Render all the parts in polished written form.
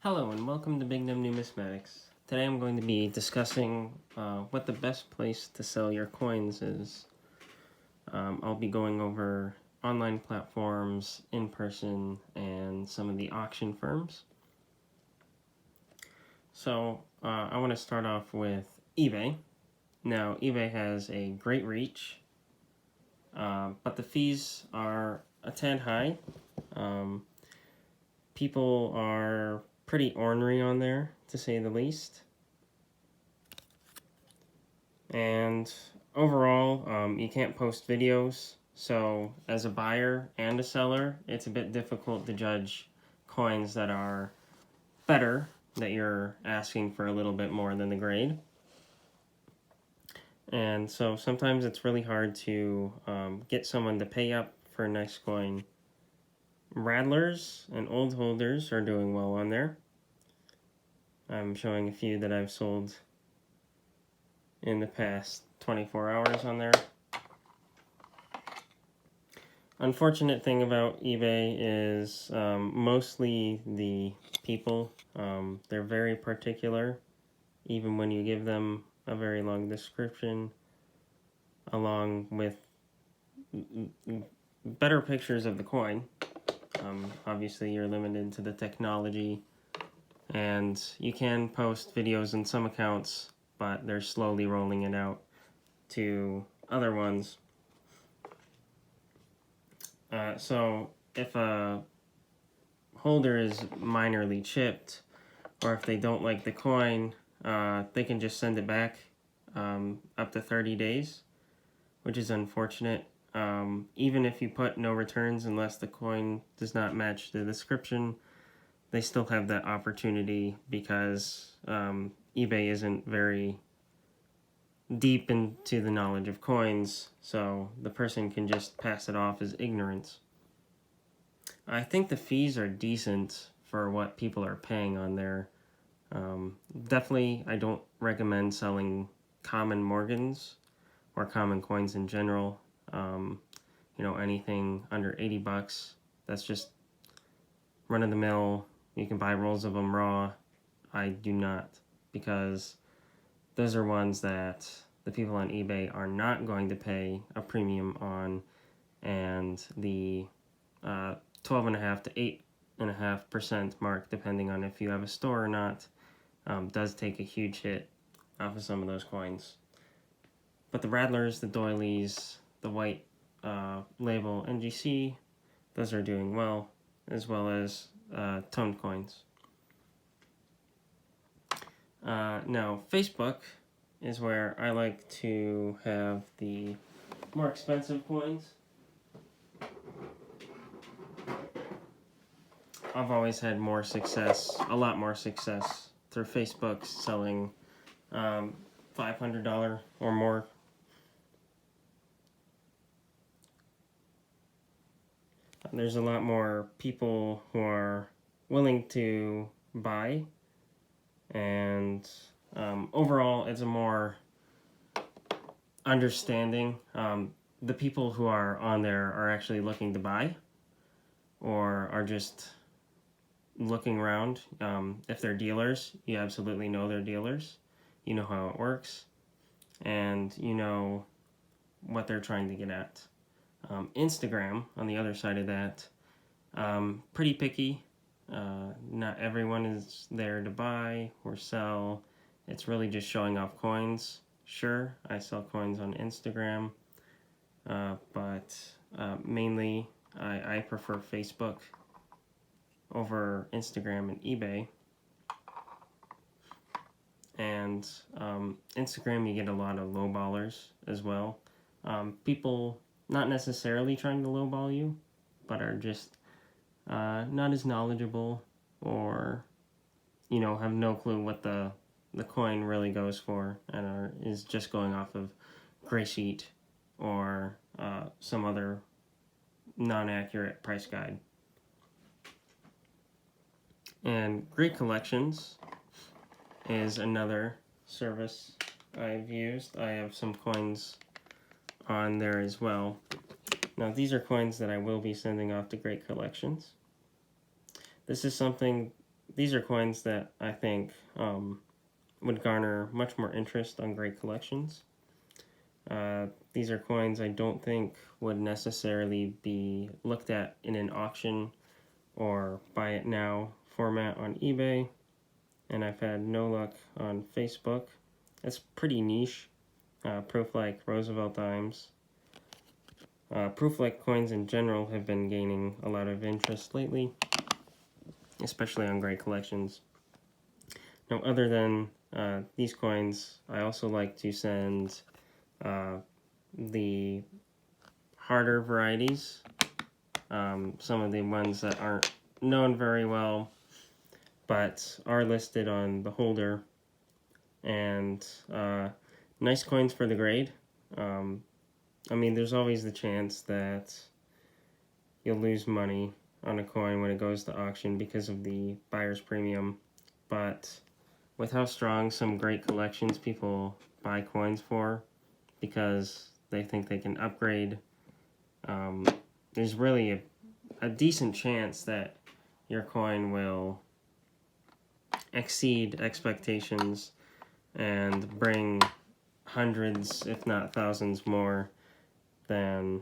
Hello and welcome to Big Dumb Numismatics. Today I'm going to be discussing what the best place to sell your coins is. I'll be going over online platforms, in person, and some of the auction firms. So I want to start off with eBay. Now eBay has a great reach, but the fees are a tad high. People are pretty ornery on there, to say the least. And overall, you can't post videos, so as a buyer and a seller, it's a bit difficult to judge coins that are better, that you're asking for a little bit more than the grade. And so sometimes it's really hard to get someone to pay up for a nice coin. Rattlers and old holders are doing well on there. I'm showing a few that I've sold in the past 24 hours on there. Unfortunate thing about eBay is mostly the people. They're very particular, even when you give them a very long description, along with better pictures of the coin. Obviously, you're limited to the technology, and you can post videos in some accounts, but they're slowly rolling it out to other ones. So if a holder is minorly chipped, or if they don't like the coin, they can just send it back up to 30 days, which is unfortunate. Even if you put no returns unless the coin does not match the description, they still have that opportunity because eBay isn't very deep into the knowledge of coins, so the person can just pass it off as ignorance. I think the fees are decent for what people are paying on there. Definitely, I don't recommend selling common Morgans or common coins in general. Anything under 80 bucks, that's just run-of-the-mill. You can buy rolls of them raw. I do not, because those are ones that the people on eBay are not going to pay a premium on, and the 12.5% to 8.5% mark, depending on if you have a store or not, does take a huge hit off of some of those coins. But the Rattlers, the Doilies, the white label NGC, those are doing well, as well as toned coins. Now, Facebook is where I like to have the more expensive coins. I've always had more success, a lot more success, through Facebook selling $500 or more. There's a lot more people who are willing to buy, and overall it's a more understanding. The people who are on there are actually looking to buy or are just looking around. If they're dealers, you absolutely know they're dealers. You know how it works, and you know what they're trying to get at. Instagram, on the other side of that, pretty picky. Not everyone is there to buy or sell. It's really just showing off coins. Sure, I sell coins on Instagram, but mainly I prefer Facebook over Instagram and eBay. And Instagram, you get a lot of lowballers as well. People not necessarily trying to lowball you, but are just not as knowledgeable, or have no clue what the coin really goes for, and is just going off of gray sheet or some other non-accurate price guide. And Great Collections is another service I've used. I have some coins on there as well. Now, these are coins that I will be sending off to Great Collections. This is something these are coins that I think would garner much more interest on great collections. These are coins I don't think would necessarily be looked at in an auction or buy it now format on eBay, and I've had no luck on Facebook. It's pretty niche. Proof like Roosevelt dimes. Proof like coins in general have been gaining a lot of interest lately, especially on great collections. Now, other than these coins, I also like to send the harder varieties, some of the ones that aren't known very well, but are listed on the holder, and nice coins for the grade. I mean, there's always the chance that you'll lose money on a coin when it goes to auction because of the buyer's premium, but with how strong some great collections people buy coins for because they think they can upgrade, there's really a decent chance that your coin will exceed expectations and bring hundreds, if not thousands, more than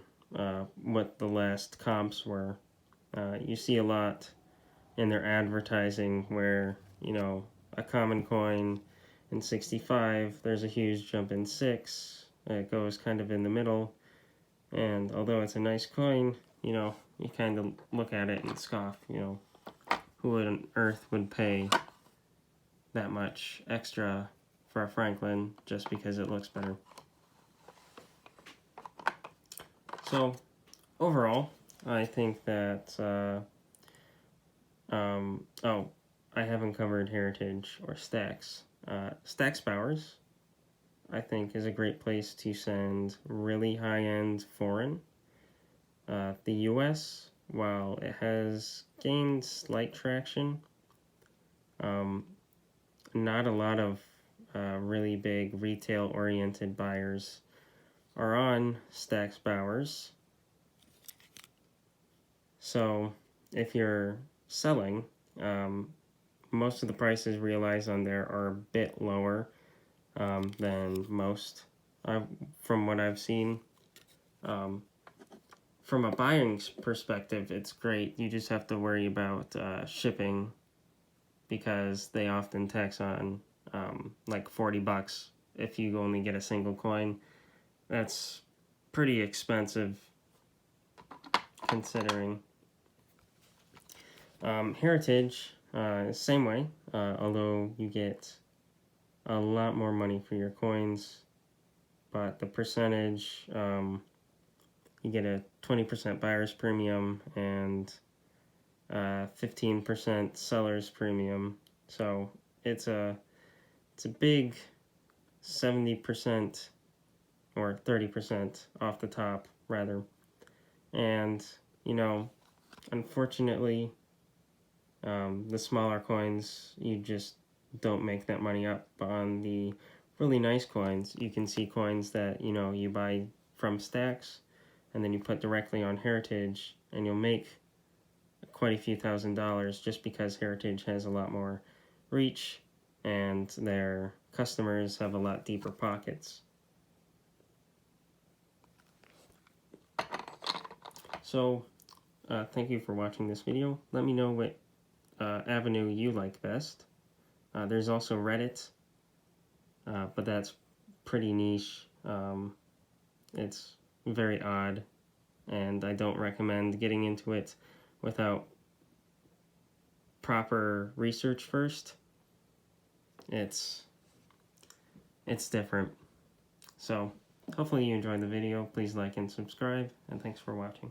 what the last comps were. You see a lot in their advertising where, you know, a common coin in 65, there's a huge jump in 6, it goes kind of in the middle, and although it's a nice coin, you know, you kind of look at it and scoff, you know, who on earth would pay that much extra for a Franklin just because it looks better? So, overall, I think that, oh, I haven't covered Heritage or Stax. Stax Bowers, I think, is a great place to send really high-end foreign. The US, while it has gained slight traction, not a lot of really big retail-oriented buyers are on Stax Bowers. So if you're selling, most of the prices realized on there are a bit lower than most from what I've seen. From a buying perspective, it's great. You just have to worry about shipping because they often tax on like $40 if you only get a single coin. That's pretty expensive considering. Heritage, same way, although you get a lot more money for your coins, but the percentage, you get a 20% buyer's premium and 15% seller's premium, so it's a big 70% or 30% off the top, rather. And, you know, unfortunately, the smaller coins, you just don't make that money up. But on the really nice coins, you can see coins that, you know, you buy from Stax, and then you put directly on Heritage, and you'll make quite a few $1,000s just because Heritage has a lot more reach, and their customers have a lot deeper pockets. So, thank you for watching this video. Let me know what avenue you like best. There's also Reddit, but that's pretty niche. It's very odd, and I don't recommend getting into it without proper research first. It's different. So, hopefully you enjoyed the video. Please like and subscribe, and thanks for watching.